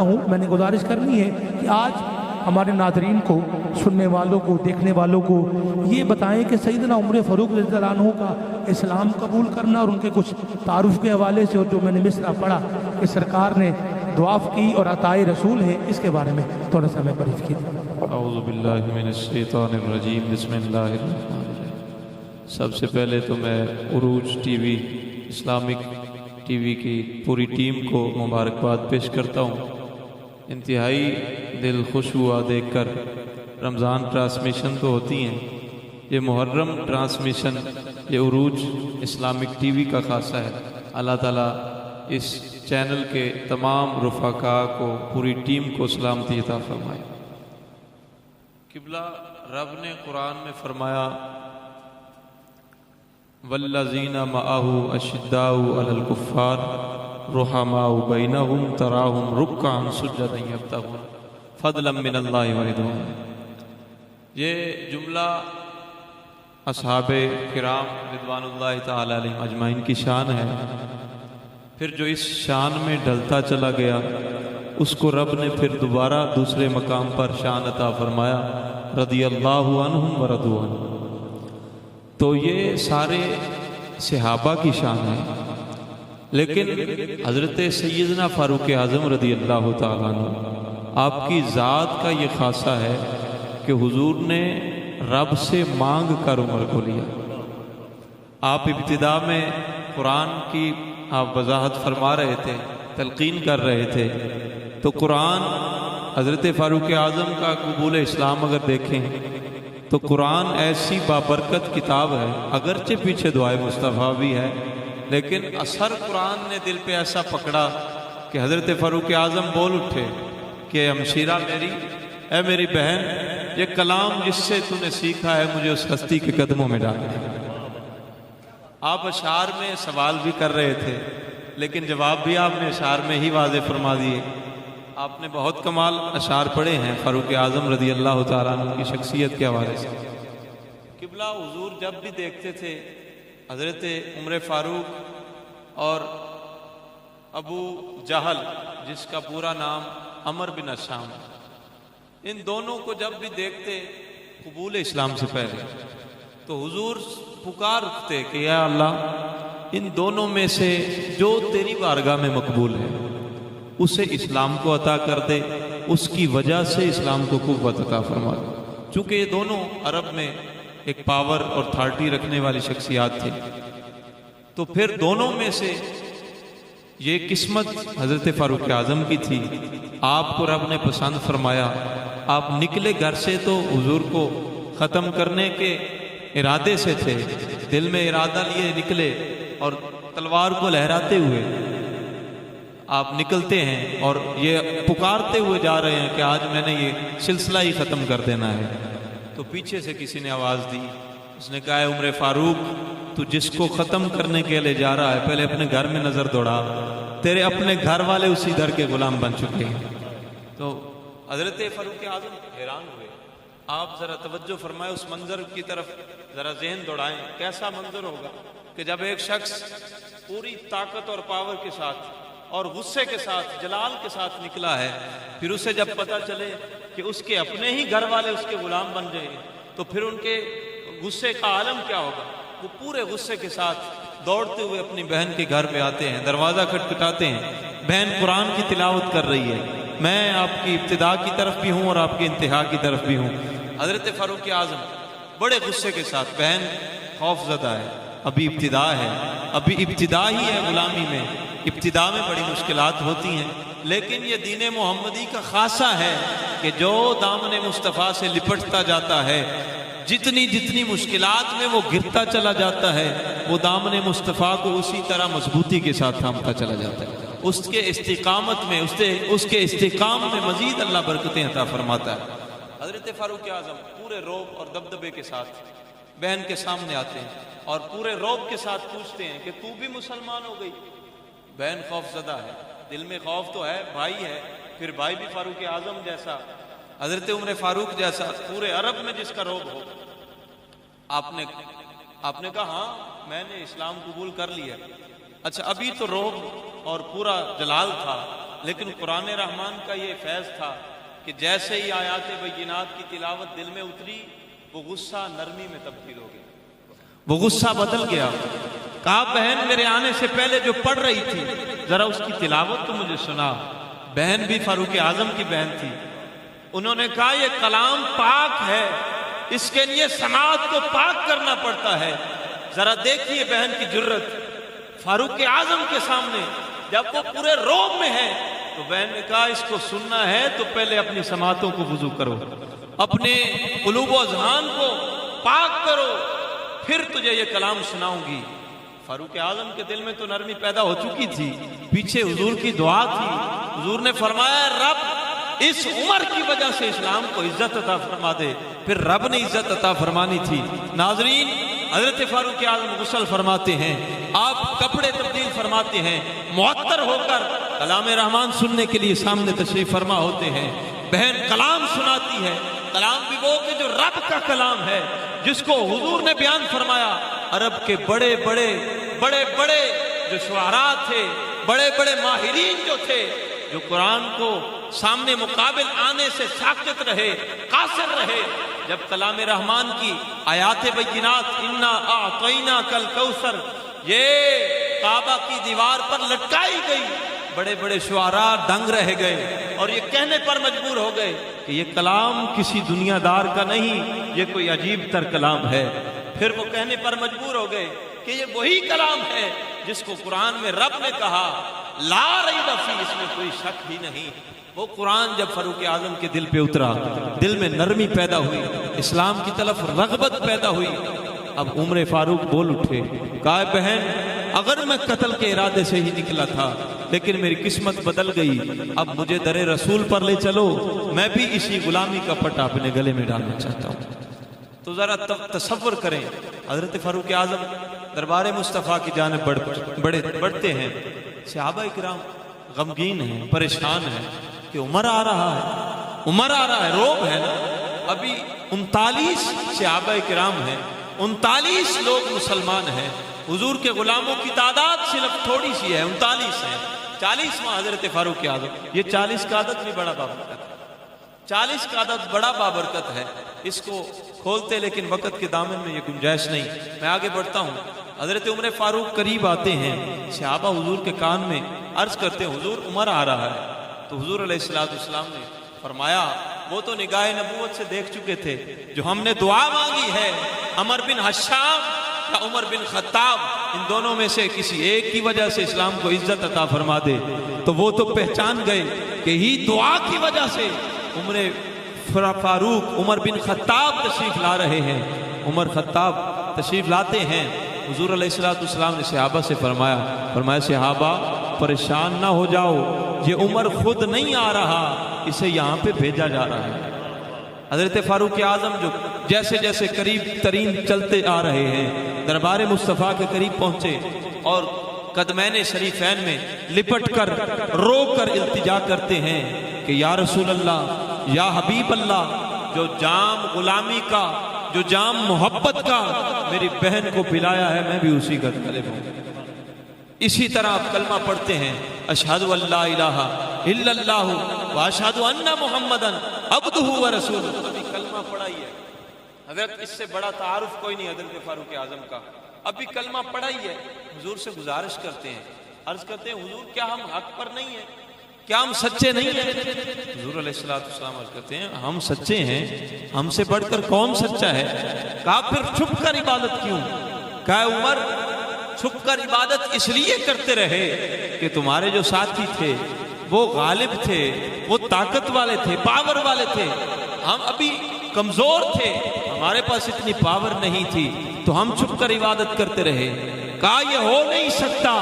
ہوں میں نے گزارش کرنی ہے کہ آج ہمارے ناظرین کو، سننے والوں کو، دیکھنے والوں کو یہ بتائیں کہ سیدنا عمر فاروق رضی اللہ عنہ کا اسلام قبول کرنا اور ان کے کچھ تعارف کے حوالے سے، اور جو میں نے مصرع پڑھا کہ سرکار نے دعا کی اور عطائے رسول ہے، اس کے بارے میں تھوڑا سا میں بریف کیا۔ اعوذ باللہ من الشیطان الرجیم، بسم اللہ الرحمن الرحیم۔ سب سے پہلے تو میں عروج T V, Islamic T V کی پوری ٹیم کو مبارکباد پیش کرتا ہوں۔ انتہائی دل خوش ہوا دیکھ کر۔ رمضان ٹرانسمیشن تو ہوتی ہیں، یہ محرم ٹرانسمیشن یہ عروج اسلامک ٹی وی کا خاصہ ہے۔ اللہ تعالیٰ اس چینل کے تمام رفقاء کو، پوری ٹیم کو سلامتی عطا فرمائے۔ قبلہ رب نے قرآن میں فرمایا والذین معہ اشداء علی الکفار رحماء بینہم تراہم رکعا سجدا یبتغون فضلا من اللہ ورضوانا۔ یہ جملہ اصحاب کرام رضوان اللہ تعالی علیہم اجمعین کی شان ہے۔ پھر جو اس شان میں ڈھلتا چلا گیا، اس کو رب نے پھر دوبارہ دوسرے مقام پر شان عطا فرمایا، رضی اللہ عنہم ورضوا عنہ۔ تو یہ سارے صحابہ کی شان ہے، لیکن حضرت سیدنا فاروق اعظم رضی اللہ تعالیٰ عنہ آپ کی ذات کا یہ خاصہ ہے کہ حضور نے رب سے مانگ کر عمر کو لیا۔ آپ ابتدا میں قرآن کی آپ وضاحت فرما رہے تھے، تلقین کر رہے تھے، تو قرآن حضرت فاروق اعظم کا قبول اسلام اگر دیکھیں تو قرآن ایسی بابرکت کتاب ہے، اگرچہ پیچھے دعائے مصطفیٰ بھی ہے، لیکن اثر قرآن نے دل پہ ایسا پکڑا کہ حضرت فاروق اعظم بول اٹھے کہ ہمشیرہ میری، اے میری بہن، یہ کلام جس سے تو نے سیکھا ہے مجھے اس ہستی کے قدموں میں ڈال دے۔ آپ اشعار میں سوال بھی کر رہے تھے، لیکن جواب بھی آپ نے اشعار میں ہی واضح فرما دیے۔ آپ نے بہت کمال اشعار پڑھے ہیں فاروق اعظم رضی اللہ تعالیٰ عنہ کی شخصیت کے حوالے سے۔ قبلہ حضور جب بھی دیکھتے تھے حضرت عمر فاروق اور ابو جہل، جس کا پورا نام عمر بن ہشام، ان دونوں کو جب بھی دیکھتے قبول اسلام سے پہلے، تو حضور پکار اٹھتے کہ یا اللہ، ان دونوں میں سے جو تیری بارگاہ میں مقبول ہے اسے اسلام کو عطا کر دے، اس کی وجہ سے اسلام کو قوت عطا فرما دے۔ چونکہ یہ دونوں عرب میں ایک پاور اور اتھارٹی رکھنے والی شخصیات تھے، تو پھر دونوں میں سے یہ قسمت حضرت فاروق اعظم کی تھی۔ آپ کو رب نے پسند فرمایا۔ آپ نکلے گھر سے تو حضور کو ختم کرنے کے ارادے سے تھے، دل میں ارادہ لیے نکلے، اور تلوار کو لہراتے ہوئے آپ نکلتے ہیں اور یہ پکارتے ہوئے جا رہے ہیں کہ آج میں نے یہ سلسلہ ہی ختم کر دینا ہے۔ تو پیچھے سے کسی نے آواز دی، اس نے کہا ہے عمر فاروق، تو جس کو ختم کرنے کے لیے جا رہا ہے پہلے اپنے گھر میں نظر دوڑا، تیرے اپنے گھر والے اسی در کے غلام بن چکے ہیں۔ تو حضرت فاروق اعظم حیران ہوئے۔ آپ ذرا توجہ فرمائے، اس منظر کی طرف ذرا ذہن دوڑائیں، کیسا منظر ہوگا کہ جب ایک شخص پوری طاقت اور پاور کے ساتھ اور غصے کے ساتھ، جلال کے ساتھ نکلا ہے، پھر اسے جب پتہ چلے کہ اس کے اپنے ہی گھر والے اس کے غلام بن گئے، تو پھر ان کے غصے کا عالم کیا ہوگا۔ وہ پورے غصے کے ساتھ دوڑتے ہوئے اپنی بہن کے گھر پہ آتے ہیں، دروازہ کھٹکھٹاتے ہیں، بہن قرآن کی تلاوت کر رہی ہے، میں آپ کی ابتدا کی طرف بھی ہوں اور آپ کی انتہا کی طرف بھی ہوں۔ حضرت فاروق اعظم بڑے غصے کے ساتھ، بہن خوف زدہ ہے، ابھی ابتدا ہے، ابھی ابتدا ہی ہے غلامی میں، ابتدا میں بڑی مشکلات ہوتی ہیں، لیکن یہ دین محمدی کا خاصہ ہے کہ جو دامن مصطفیٰ سے لپٹتا جاتا ہے، جتنی جتنی مشکلات میں وہ گرتا چلا جاتا ہے، وہ دامن مصطفیٰ کو اسی طرح مضبوطی کے ساتھ تھامتا چلا جاتا ہے۔ اس کے استقامت میں، اس کے استقام میں مزید اللہ برکتیں عطا فرماتا ہے۔ حضرت فاروق اعظم پورے روب اور دبدبے کے ساتھ بہن کے سامنے آتے ہیں اور پورے روب کے ساتھ پوچھتے ہیں کہ تو بھی مسلمان ہو گئی؟ بہن خوف زدہ ہے، دل میں خوف تو ہے، بھائی ہے، پھر بھائی بھی فاروق اعظم جیسا، حضرت عمر فاروق جیسا، پورے عرب میں جس کا روب ہو۔ آپ نے کہا ہاں میں نے اسلام قبول کر لیا۔ اچھا ابھی تو روب اور پورا جلال تھا، لیکن قرآن رحمان کا یہ فیض تھا کہ جیسے ہی آیات بینات کی تلاوت دل میں اتری وہ غصہ نرمی میں تبدیل ہو گیا، وہ غصہ بدل گیا۔ کہا بہن میرے آنے سے پہلے جو پڑھ رہی تھی ذرا اس کی تلاوت تو مجھے سنا۔ بہن بھی فاروق اعظم کی بہن تھی، انہوں نے کہا یہ کلام پاک ہے، اس کے لیے سماعت کو پاک کرنا پڑتا ہے۔ ذرا دیکھیے بہن کی جرت، فاروق اعظم کے سامنے جب وہ پورے روب میں ہے تو بہن نے کہا اس کو سننا ہے تو پہلے اپنی سماعتوں کو وضو کرو، اپنے قلوب و اذہان کو پاک کرو، پھر تجھے یہ کلام سناؤں گی۔ فاروق اعظم کے دل میں تو نرمی پیدا ہو چکی تھی، پیچھے حضور کی دعا تھی، حضور نے فرمایا رب اس عمر کی وجہ سے اسلام کو عزت عطا فرما دے، پھر رب نے عزت عطا فرمانی تھی۔ ناظرین، حضرت فاروق اعظم غسل فرماتے ہیں، آپ کپڑے تبدیل فرماتے ہیں، معطر ہو کر کلام رحمان سننے کے لیے سامنے تشریف فرما ہوتے ہیں۔ بہن کلام سناتی ہے، کلام بھی وہ کہ جو رب کا کلام ہے، جس کو حضور نے بیان فرمایا۔ عرب کے بڑے بڑے جو شعراء تھے، بڑے بڑے ماہرین جو تھے، جو قرآن کو سامنے مقابل آنے سے ساکت رہے، قاصر رہے، جب کلام رحمان کی آیات بینات انا اعطیناک الکوثر یہ کعبہ کی دیوار پر لٹکائی گئی، بڑے بڑے شعراء دنگ رہ گئے اور یہ کہنے پر مجبور ہو گئے کہ یہ کلام کسی دنیا دار کا نہیں، یہ کوئی عجیب تر کلام ہے۔ پھر وہ کہنے پر مجبور ہو گئے کہ یہ وہی کلام ہے جس کو قرآن میں رب نے کہا لا ریب فیہ، اس میں کوئی شک ہی نہیں۔ وہ قرآن جب فاروق اعظم کے دل پہ اترا، دل میں نرمی پیدا ہوئی، اسلام کی طرف رغبت پیدا ہوئی۔ اب عمر فاروق بول اٹھے، کہا بہن اگر میں قتل کے ارادے سے ہی نکلا تھا لیکن میری قسمت بدل گئی، اب مجھے در رسول پر لے چلو، میں بھی اسی غلامی کا پٹا اپنے گلے میں ڈالنا چاہتا ہوں۔ تو ذرا تصور کریں، حضرت فاروق اعظم دربار مصطفیٰ کی جانب بڑھتے ہیں، صحابہ کرام غمگین ہیں، پریشان ہیں کہ عمر آ رہا ہے، روب ہے نا۔ ابھی 39 صحابہ کرام ہیں، 39 لوگ مسلمان ہیں، حضور کے غلاموں کی تعداد صرف تھوڑی سی ہے، 39 ہیں، 40واں حضرت فاروق اعظم۔ یہ 40 کا عدد بھی بڑا بابرکت ہے، 40 کا عدد بڑا بابرکت ہے، اس کو کھولتے لیکن وقت کے دامن میں یہ گنجائش نہیں۔ میں آگے بڑھتا ہوں، حضرت عمر فاروق قریب آتے ہیں، صحابہ حضور کے کان میں عرض کرتے ہیں حضور عمر آ رہا ہے۔ تو حضور علیہ السلام نے فرمایا وہ تو نگاہ نبوت سے دیکھ چکے تھے، جو ہم نے دعا مانگی ہے عمر بن حشام یا عمر بن خطاب، ان دونوں میں سے کسی ایک کی وجہ سے اسلام کو عزت عطا فرما دے، تو وہ تو پہچان گئے کہ ہی دعا کی وجہ سے عمر فاروق عمر بن خطاب تشریف لا رہے ہیں۔ عمر خطاب تشریف لاتے ہیں، حضور علیہ السلام نے صحابہ سے فرمایا صحابہ پریشان نہ ہو جاؤ، یہ عمر خود نہیں آ رہا، اسے یہاں پہ بھیجا جا رہا ہے۔ حضرت فاروق اعظم جو جیسے جیسے قریب ترین چلتے آ رہے ہیں، دربار مصطفیٰ کے قریب پہنچے اور قدمین شریفین میں لپٹ کر رو کر التجا کرتے ہیں کہ یا رسول اللہ، یا حبیب اللہ، جو جام غلامی کا، جو جام محبت کا میری بہن کو پلایا ہے، میں بھی اسی کا طالب ہوں۔ اسی طرح آپ کلمہ پڑھتے ہیں، اشہد ان لا الہ الا اللہ واشہد ان محمدًا عبدہ ورسولہ۔ ابھی کلمہ پڑھا ہی ہے حضرت، اس سے بڑا تعارف کوئی نہیں حضرت فاروق اعظم کا۔ ابھی کلمہ پڑھا ہی ہے، حضور سے گزارش کرتے ہیں، عرض کرتے ہیں حضور کیا ہم حق پر نہیں ہیں، کیا ہم سچے نہیں ہیں؟ حضور علیہ السلام عرض کرتے ہیں ہم سچے ہیں، ہم سے بڑھ کر کون سچا ہے؟ کہا پھر چھپ کر عبادت کیوں؟ کہا عمر چھپ کر عبادت اس لیے کرتے رہے کہ تمہارے جو ساتھی تھے وہ غالب تھے، وہ طاقت والے تھے، پاور والے تھے، ہم ابھی کمزور تھے، ہمارے پاس اتنی پاور نہیں تھی، تو ہم چھپ کر عبادت کرتے رہے۔ کہا یہ ہو نہیں سکتا،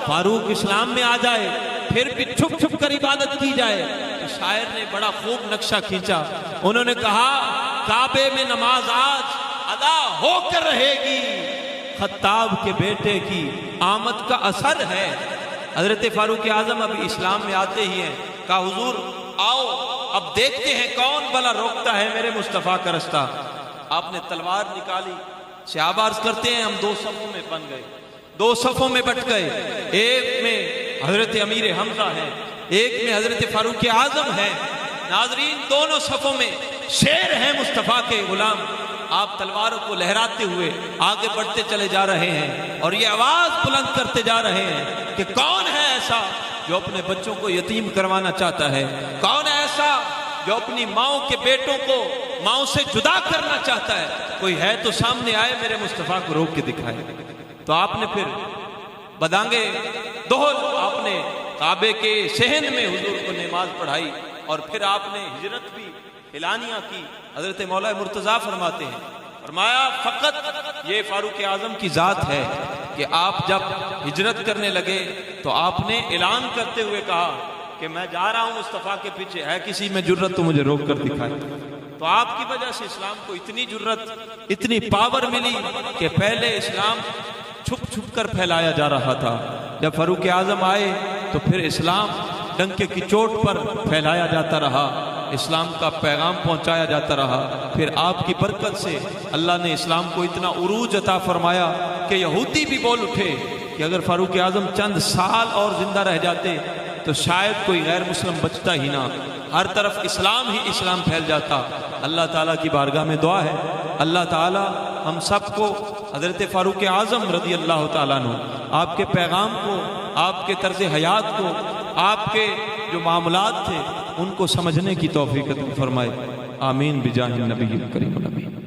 فاروق اسلام میں آ جائے پھر بھی چھپ چھپ کر عبادت کی جائے۔ تو شاعر نے بڑا خوب نقشہ کھینچا، انہوں نے کہا کعبے میں نماز آج ادا ہو کر رہے گی، خطاب کے بیٹے کی آمد کا اثر ہے۔ حضرت فاروق اعظم ابھی اسلام میں آتے ہی ہیں، کہا حضور آؤ اب دیکھتے ہیں کون بھلا روکتا ہے میرے مصطفیٰ کا رستہ۔ آپ نے تلوار نکالی، صحابہ عرض کرتے ہیں ہم 2 صفوں میں بن گئے، 2 صفوں میں بٹ گئے، ایک میں حضرت امیر حمزہ ہیں، ایک میں حضرت فاروق اعظم ہے. ناظرین دونوں صفوں میں شیر ہیں مصطفیٰ کے غلام. آپ تلواروں کو لہراتے ہوئے آگے بڑھتے چلے جا رہے ہیں اور یہ آواز بلند کرتے جا رہے ہیں کہ کون ہے ایسا جو اپنے بچوں کو یتیم کروانا چاہتا ہے؟ کون ہے ایسا جو اپنی ماؤں کے بیٹوں کو ماؤں سے جدا کرنا چاہتا ہے؟ کوئی ہے تو سامنے آئے، میرے مصطفیٰ کو روک کے دکھائے. تو آپ نے پھر بدانگے دوہل آپ نے کعبے کے صحن میں حضور کو نماز پڑھائی اور پھر آپ نے ہجرت بھی اعلانیہ کی. حضرت مولا مرتضیٰ فرماتے ہیں، فرمایا فقط یہ فاروق اعظم کی ذات ہے کہ آپ جب ہجرت کرنے لگے تو آپ نے اعلان کرتے ہوئے کہا کہ میں جا رہا ہوں مصطفیٰ کے پیچھے، ہے کسی میں جرت تو مجھے روک کر دکھائے. تو آپ کی وجہ سے اسلام کو اتنی جرت، اتنی پاور ملی کہ پہلے اسلام چھپ چھپ کر پھیلایا جا رہا تھا. جب فاروق اعظم آئے تو پھر اسلام ڈنکے کی چوٹ پر پھیلایا جاتا رہا، اسلام کا پیغام پہنچایا جاتا رہا. پھر آپ کی برکت سے اللہ نے اسلام کو اتنا عروج عطا فرمایا کہ یہودی بھی بول اٹھے کہ اگر فاروق اعظم چند سال اور زندہ رہ جاتے تو شاید کوئی غیر مسلم بچتا ہی نہ، ہر طرف اسلام ہی اسلام پھیل جاتا. اللہ تعالیٰ کی بارگاہ میں دعا ہے اللہ تعالیٰ ہم سب کو حضرت فاروق اعظم رضی اللہ تعالیٰ عنہ، آپ کے پیغام کو، آپ کے طرز حیات کو، آپ کے جو معاملات تھے ان کو سمجھنے کی توفیق عطا فرمائے. آمین بجاہ النبی الکریم الامین.